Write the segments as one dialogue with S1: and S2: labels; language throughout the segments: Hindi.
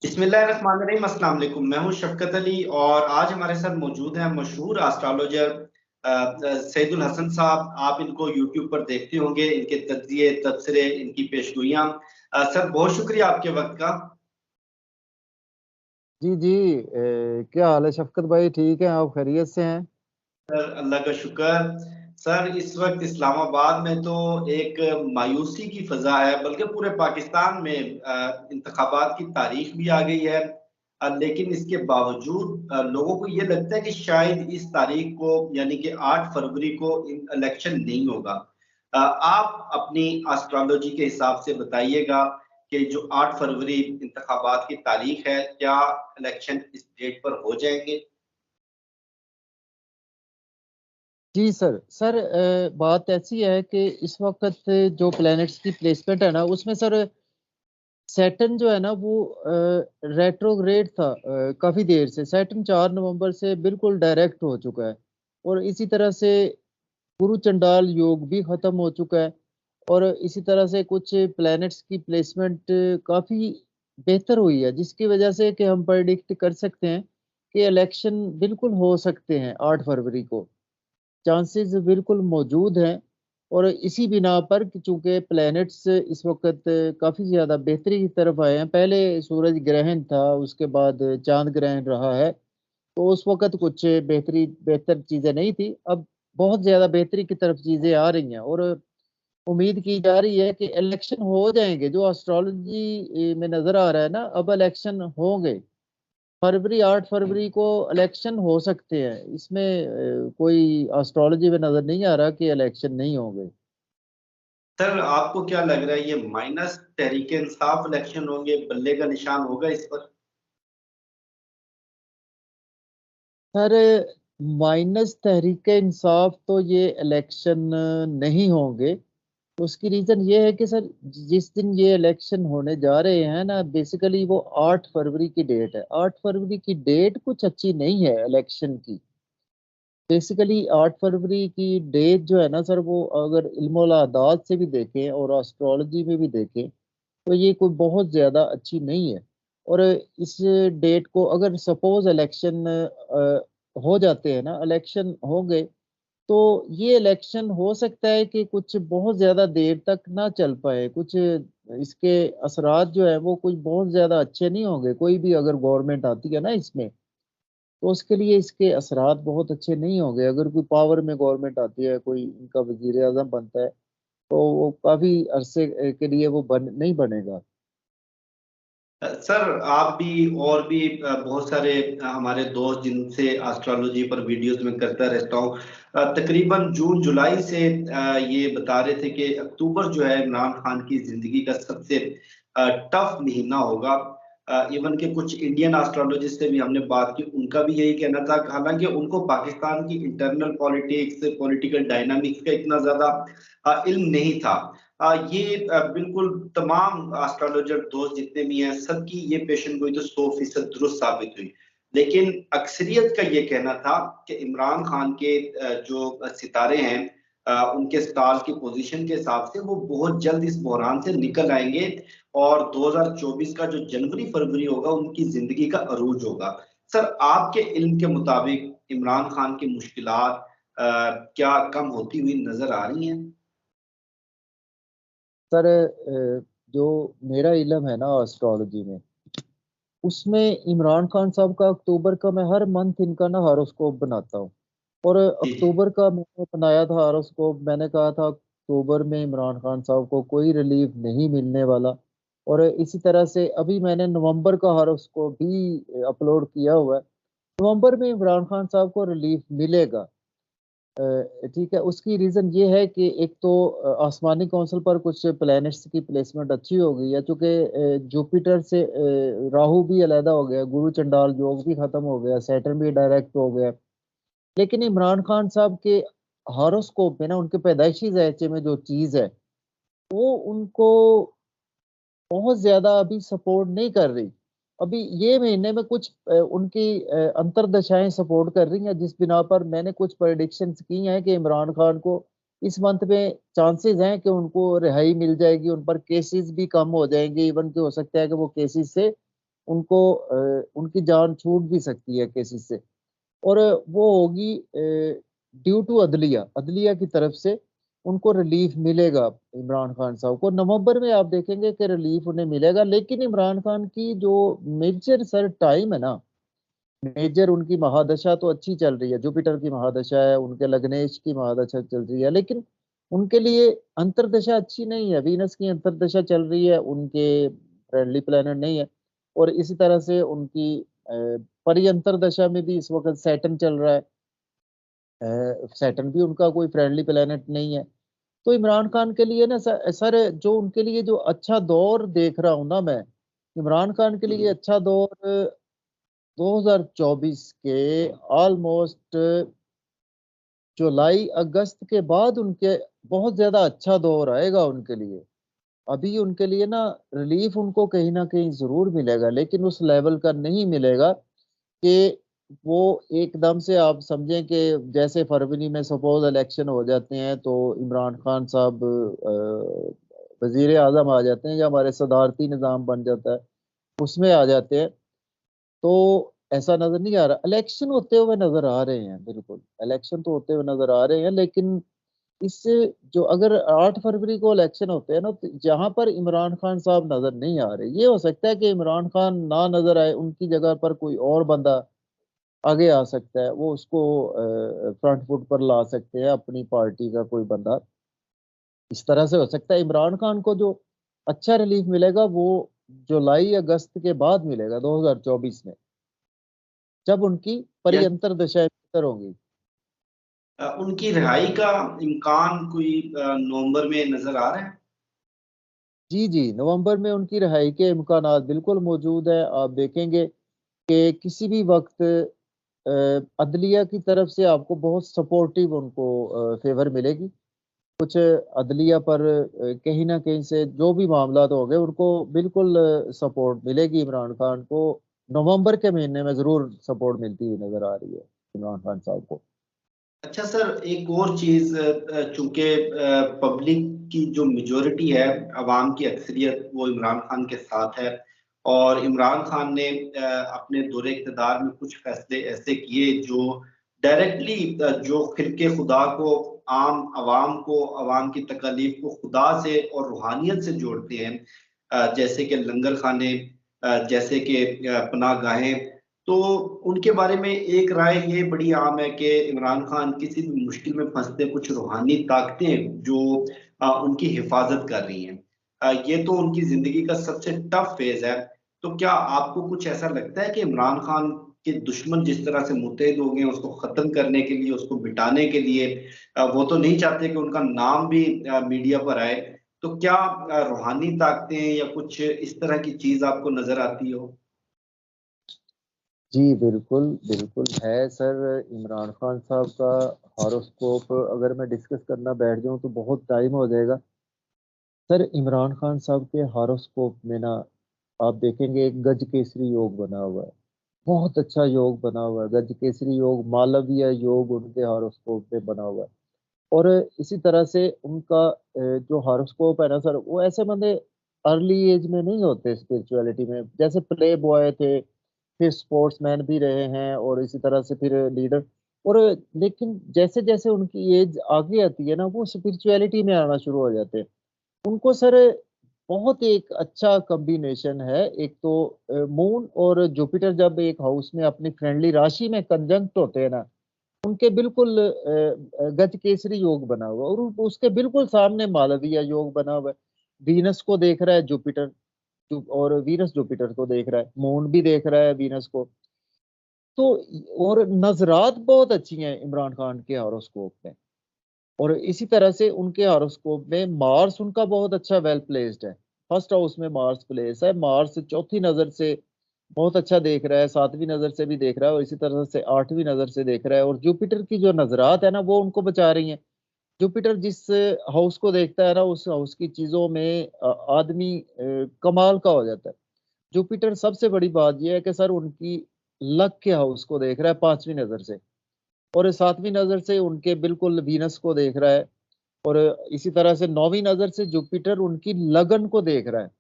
S1: बिस्मिल्लाहिर्रहमानिर्रहीम। अस्सलाम वालेकुम। मैं हूं शफकत अली और आज हमारे साथ मौजूद हैं मशहूर एस्ट्रोलॉजर सैदुल हसन साहब। आप इनको यूट्यूब पर देखते होंगे, इनके तज्जिए तबसरे, इनकी पेशगोइयां। सर, बहुत शुक्रिया आपके वक्त का।
S2: जी जी। क्या हाल है शफकत भाई? ठीक है, आप खैरियत से हैं?
S1: सर, अल्लाह का शुक्र। सर, इस वक्त इस्लामाबाद में तो एक मायूसी की फजा है, बल्कि पूरे पाकिस्तान में इंतखाबात की तारीख भी आ गई है। लेकिन इसके बावजूद लोगों को ये लगता है कि शायद इस तारीख को, यानी कि 8 फरवरी को इलेक्शन नहीं होगा। आप अपनी एस्ट्रोलॉजी के हिसाब से बताइएगा कि जो 8 फरवरी इंतखाबात की तारीख है, क्या इलेक्शन इस डेट पर हो जाएंगे?
S2: जी सर बात ऐसी है कि इस वक्त जो प्लैनेट्स की प्लेसमेंट है ना, उसमें सर सैटर्न जो है ना वो रेट्रोग्रेड था। काफी देर से सैटर्न 4 नवंबर से बिल्कुल डायरेक्ट हो चुका है। और इसी तरह से गुरु चंडाल योग भी खत्म हो चुका है। और इसी तरह से कुछ प्लैनेट्स की प्लेसमेंट काफी बेहतर हुई है, जिसकी वजह से कि हम प्रेडिक्ट कर सकते हैं कि इलेक्शन बिल्कुल हो सकते हैं 8 फरवरी को। चांसेस बिल्कुल मौजूद हैं। और इसी बिना पर कि चूंकि प्लैनेट्स इस वक्त काफ़ी ज़्यादा बेहतरी की तरफ आए हैं। पहले सूरज ग्रहण था, उसके बाद चांद ग्रहण रहा है, तो उस वक्त कुछ बेहतर चीज़ें नहीं थी। अब बहुत ज़्यादा बेहतरी की तरफ चीज़ें आ रही हैं और उम्मीद की जा रही है कि इलेक्शन हो जाएंगे। जो एस्ट्रोलॉजी में नज़र आ रहा है ना, अब इलेक्शन होंगे। 8 फरवरी को इलेक्शन हो सकते हैं। इसमें कोई एस्ट्रोलॉजी में नजर नहीं आ रहा कि इलेक्शन नहीं होंगे।
S1: सर, आपको क्या लग रहा है, ये माइनस तहरीक इंसाफ इलेक्शन होंगे? बल्ले का निशान होगा इस पर?
S2: सर, माइनस तहरीक इंसाफ तो ये इलेक्शन नहीं होंगे। उसकी रीजन ये है कि सर, जिस दिन ये इलेक्शन होने जा रहे हैं ना, बेसिकली वो 8 फरवरी की डेट है। 8 फरवरी की डेट कुछ अच्छी नहीं है इलेक्शन की। बेसिकली 8 फरवरी की डेट जो है ना सर, वो अगर इल्मुल आदात से भी देखें और एस्ट्रोलॉजी में भी देखें तो ये कोई बहुत ज़्यादा अच्छी नहीं है। और इस डेट को अगर सपोज इलेक्शन हो जाते हैं ना, इलेक्शन हो गए, तो ये इलेक्शन हो सकता है कि कुछ बहुत ज़्यादा देर तक ना चल पाए। कुछ इसके असरात जो है वो कुछ बहुत ज़्यादा अच्छे नहीं होंगे। कोई भी अगर गवर्नमेंट आती है ना इसमें, तो उसके लिए इसके असरात बहुत अच्छे नहीं होंगे। अगर कोई पावर में गवर्नमेंट आती है, कोई इनका वजीर आजम बनता है, तो वो काफी अरसे के लिए वो नहीं बनेगा।
S1: सर, आप भी और भी बहुत सारे हमारे दोस्त जिनसे एस्ट्रोलॉजी पर वीडियोस में करता रहता हूँ, तकरीबन जून जुलाई से ये बता रहे थे कि अक्टूबर जो है इमरान खान की जिंदगी का सबसे टफ महीना होगा। इवन के कुछ इंडियन एस्ट्रोलॉजिस्ट से भी हमने बात की, उनका भी यही कहना था। हालांकि उनको पाकिस्तान की इंटरनल पॉलिटिक्स, पॉलिटिकल डायनामिक्स का इतना ज्यादा इल्म नहीं था। ये बिल्कुल तमाम एस्ट्रोलॉजर दोस्त जितने भी हैं, सबकी ये पेशन गोई तो 100% दुरुस्त साबित हुई। लेकिन अक्सरियत का ये कहना था कि इमरान खान के जो सितारे हैं, उनके स्टार की पोजीशन के हिसाब से वो बहुत जल्द इस बहरान से निकल आएंगे और 2024 का जो जनवरी फरवरी होगा उनकी जिंदगी का अरूज होगा। सर, आपके इल्म के मुताबिक इमरान खान की मुश्किलात क्या कम होती हुई नजर आ रही हैं?
S2: सर, जो मेरा इल्म है ना एस्ट्रोलॉजी में, उसमें इमरान खान साहब का अक्टूबर का, मैं हर मंथ इनका ना हॉरोस्कोप बनाता हूँ। और
S1: जी जी।
S2: अक्टूबर का मैंने बनाया था हॉरोस्कोप। मैंने कहा था अक्टूबर में इमरान खान साहब को कोई रिलीफ नहीं मिलने वाला। और इसी तरह से अभी मैंने नवंबर का हॉरोस्कोप भी अपलोड किया हुआ है। नवंबर में इमरान खान साहब को रिलीफ मिलेगा। ठीक है। उसकी रीजन ये है कि एक तो आसमानी काउंसिल पर कुछ प्लैनेट्स की प्लेसमेंट अच्छी हो गई है, चूंकि जुपिटर से राहु भी अलहदा हो गया, गुरु चंडाल योग भी खत्म हो गया, सैटर्न भी डायरेक्ट हो गया। लेकिन इमरान खान साहब के हॉरोस्कोप में ना, उनके पैदाइशी ज़ायचे में जो चीज है, वो उनको बहुत ज्यादा अभी सपोर्ट नहीं कर रही। अभी ये महीने में कुछ उनकी अंतर्दशाएं सपोर्ट कर रही हैं, जिस बिना पर मैंने कुछ प्रेडिक्शंस की हैं कि इमरान खान को इस मंथ में चांसेस हैं कि उनको रिहाई मिल जाएगी, उन पर केसेस भी कम हो जाएंगे। इवन कि हो सकता है कि वो केसेस से उनको उनकी जान छूट भी सकती है केसेस से, और वो होगी ड्यू टू अदलिया, अदलिया की तरफ से उनको रिलीफ मिलेगा। इमरान खान साहब को नवंबर में आप देखेंगे कि रिलीफ उन्हें मिलेगा, लेकिन इमरान खान की जो मेजर सर टाइम है ना, मेजर उनकी महादशा तो अच्छी चल रही है, जुपिटर की महादशा है, उनके लग्नेश की महादशा चल रही है, लेकिन उनके लिए अंतर्दशा अच्छी नहीं है। वीनस की अंतर्दशा चल रही है, उनके फ्रेंडली प्लेनेट नहीं है। और इसी तरह से उनकी परी अंतर्दशा में भी इस वक्त सैटर्न चल रहा है, सैटर्न भी उनका कोई फ्रेंडली प्लेनेट नहीं है। तो इमरान खान के लिए ना सर जो उनके लिए जो अच्छा दौर देख रहा हूं ना मैं, इमरान खान के लिए अच्छा दौर 2024 के ऑलमोस्ट जुलाई अगस्त के बाद उनके बहुत ज्यादा अच्छा दौर आएगा उनके लिए। अभी उनके लिए ना रिलीफ उनको कहीं ना कहीं जरूर मिलेगा, लेकिन उस लेवल का नहीं मिलेगा कि वो एकदम से आप समझें कि जैसे फरवरी में सपोज इलेक्शन हो जाते हैं तो इमरान खान साहब वजीर आजम आ जाते हैं, या हमारे सदारती निज़ाम बन जाता है उसमें आ जाते हैं। तो ऐसा नजर नहीं आ रहा। इलेक्शन होते हुए नजर आ रहे हैं, बिल्कुल इलेक्शन तो होते हुए नजर आ रहे हैं, लेकिन इससे जो अगर 8 फरवरी को इलेक्शन होते हैं ना, तो जहां पर इमरान खान साहब नजर नहीं आ रहे, ये हो सकता है कि इमरान खान ना नजर आए, उनकी जगह पर कोई और बंदा आगे आ सकता है, वो उसको फ्रंट फुट पर ला सकते हैं, अपनी पार्टी का कोई बंदा। इस तरह से हो सकता है इमरान खान को जो अच्छा रिलीफ मिलेगा वो जुलाई अगस्त के बाद मिलेगा 2024 में, जब उनकी
S1: या
S2: परियंतर दशाएं बेहतर होंगी।
S1: उनकी रिहाई का इम्कान कोई नवंबर में नजर आ रहा है?
S2: जी जी, नवंबर में उनकी रिहाई के इम्कानात बिल्कुल मौजूद है। आप देखेंगे कि किसी भी वक्त अदलिया की तरफ से आपको बहुत सपोर्टिव उनको फेवर मिलेगी। कुछ अदलिया पर कहीं ना कहीं से जो भी मामला तो हो गए, उनको बिल्कुल सपोर्ट मिलेगी इमरान खान को। नवंबर के महीने में जरूर सपोर्ट मिलती हुई नजर आ रही है इमरान खान साहब को।
S1: अच्छा सर, एक और चीज, चूंकि पब्लिक की जो मेजोरिटी है, अवाम की अक्सरियत वो इमरान खान के साथ है, और इमरान खान ने अपने दौरे इक़्तिदार में कुछ फैसले ऐसे किए जो डायरेक्टली जो खिल्के खुदा को, आम अवाम को, अवाम की तकालीफ को खुदा से और रूहानियत से जोड़ते हैं, जैसे कि लंगर खाने, जैसे कि पनाह गाहें। तो उनके बारे में एक राय ये बड़ी आम है कि इमरान खान किसी भी मुश्किल में फंसते कुछ रूहानी ताकतें जो उनकी हिफाजत कर रही हैं। ये तो उनकी जिंदगी का सबसे टफ फेज है। तो क्या आपको कुछ ऐसा लगता है कि इमरान खान के दुश्मन जिस तरह से मुतहद हो गए उसको खत्म करने के लिए, उसको मिटाने के लिए, वो तो नहीं चाहते कि उनका नाम भी मीडिया पर आए? तो क्या रूहानी ताकतें या कुछ इस तरह की चीज आपको नजर आती हो?
S2: जी बिल्कुल बिल्कुल है सर। इमरान खान साहब का हॉरोस्कोप अगर मैं डिस्कस करना बैठ जाऊं तो बहुत टाइम हो जाएगा। सर इमरान खान साहब के हॉरोस्कोप में ना आप देखेंगे एक गज केसरी योग बना हुआ है, बहुत अच्छा योग बना हुआ है, गज केसरी योग, मालवीय योग उनके हॉरोस्कोप में बना हुआ है। और इसी तरह से उनका जो हॉरोस्कोप है ना सर, वो ऐसे बंदे अर्ली एज में नहीं होते स्पिरिचुअलिटी में, जैसे प्ले बॉय थे, फिर स्पोर्ट्समैन भी रहे हैं, और इसी तरह से फिर लीडर। और लेकिन जैसे जैसे उनकी एज आगे आती है ना, वो स्पिरिचुअलिटी में आना शुरू हो जाते हैं। उनको सर बहुत एक अच्छा कॉम्बिनेशन है। एक तो मून और जुपिटर जब एक हाउस में अपनी फ्रेंडली राशि में कंजंक्ट होते हैं ना, उनके बिल्कुल गज केसरी योग बना हुआ है, और उसके बिल्कुल सामने मालवीय योग बना हुआ है। वीनस को देख रहा है जुपिटर, और वीनस जुपिटर को देख रहा है, मून भी देख रहा है वीनस को। तो और नजरात बहुत अच्छी हैं इमरान खान के हॉरोस्कोप में। और इसी तरह से उनके हॉरोस्कोप में मार्स उनका बहुत अच्छा वेल प्लेस्ड है। फर्स्ट हाउस में मार्स प्लेस है, मार्स चौथी नजर से बहुत अच्छा देख रहा है, सातवीं नजर से भी देख रहा है, और इसी तरह से आठवीं नजर से देख रहा है। और जुपिटर की जो नजरात है ना, वो उनको बचा रही हैं। जुपिटर जिस हाउस को देखता है ना, उस हाउस की चीजों में आदमी कमाल का हो जाता है। जुपिटर सबसे बड़ी बात यह है कि सर उनकी लक के हाउस को देख रहा है पांचवी नजर से, और सातवीं नजर से उनके बिल्कुल वीनस को देख रहा है, और इसी तरह से नौवीं नजर से जुपिटर उनकी लगन को देख रहा है,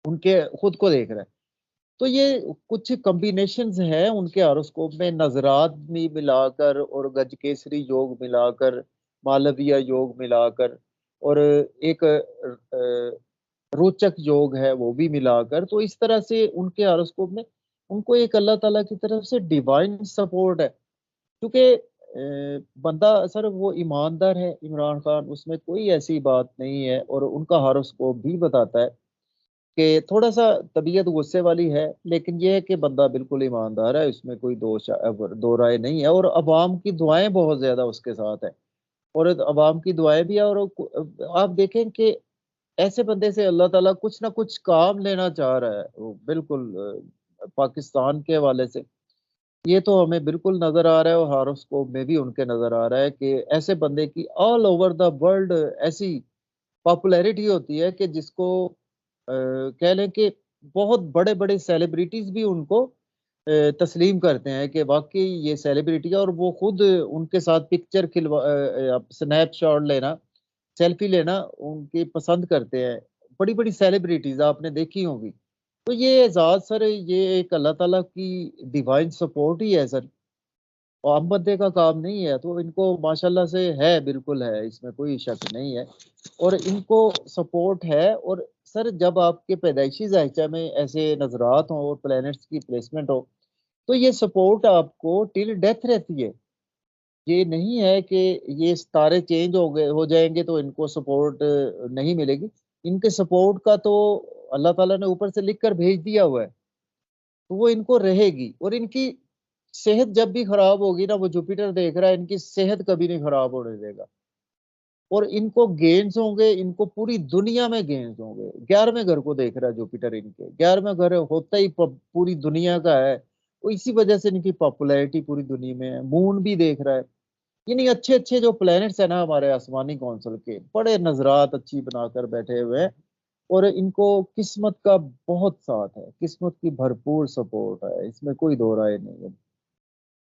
S2: उनके खुद को देख रहा है। तो ये कुछ कॉम्बिनेशंस हैं उनके हॉरोस्कोप में, नजरात भी मिलाकर और गजकेसरी योग मिलाकर, मालवीय योग मिलाकर, और एक रोचक योग है वो भी मिलाकर, तो इस तरह से उनके हॉरोस्कोप में उनको एक अल्लाह ताला की तरफ से डिवाइन सपोर्ट है। क्योंकि बंदा सर वो ईमानदार है इमरान खान, उसमें कोई ऐसी बात नहीं है, और उनका हॉरोस्कोप भी बताता है कि थोड़ा सा तबीयत गुस्से वाली है, लेकिन ये है कि बंदा बिल्कुल ईमानदार है, इसमें कोई दो राय नहीं है, और अवाम की दुआएं बहुत ज्यादा उसके साथ है, और अवाम की दुआएं भी है। और आप देखें कि ऐसे बंदे से अल्लाह ताला कुछ ना कुछ काम लेना चाह रहा है, वो बिल्कुल पाकिस्तान के हवाले से ये तो हमें बिल्कुल नजर आ रहा है, और हॉरोस्कोप में भी उनके नजर आ रहा है कि ऐसे बंदे की ऑल ओवर द वर्ल्ड ऐसी पॉपुलैरिटी होती है कि जिसको कह लें कि बहुत बड़े बड़े सेलिब्रिटीज भी उनको तस्लीम करते हैं कि वाकई ये सेलिब्रिटी है, और वो खुद उनके साथ पिक्चर खिलवा स्नैपशॉट लेना, सेल्फी लेना उनकी पसंद करते हैं। बड़ी बड़ी सेलिब्रिटीज आपने देखी होंगी। तो ये एजाज सर, ये एक अल्लाह ताला की डिवाइन सपोर्ट ही है सर, और आम बंदे का काम नहीं है, तो इनको माशाल्लाह से है, बिल्कुल है, इसमें कोई शक नहीं है, और इनको सपोर्ट है। और सर जब आपके पैदाइशी जायचा में ऐसे नजरात हो और प्लैनेट्स की प्लेसमेंट हो, तो ये सपोर्ट आपको टिल डेथ रहती है। ये नहीं है कि ये तारे चेंज हो गए हो जाएंगे तो इनको सपोर्ट नहीं मिलेगी। इनके सपोर्ट का तो अल्लाह ताला ने ऊपर से लिख कर भेज दिया हुआ है, तो वो इनको रहेगी। और इनकी सेहत जब भी खराब होगी ना, वो जुपिटर देख रहा है, इनकी सेहत कभी नहीं खराब होने देगा, और इनको गेन्स होंगे, इनको पूरी दुनिया में गेन्स होंगे। 11वें घर को देख रहा है जुपिटर, इनके 11वां घर होता ही पूरी दुनिया का है, तो इसी वजह से इनकी पॉपुलैरिटी पूरी दुनिया में है। मून भी देख रहा है। यानी अच्छे अच्छे जो प्लैनेट्स है ना हमारे आसमानी कौंसल के, बड़े नजरात अच्छी बनाकर बैठे हुए हैं, और इनको किस्मत का बहुत साथ है, किस्मत की भरपूर सपोर्ट है, इसमें कोई दो राय नहीं है।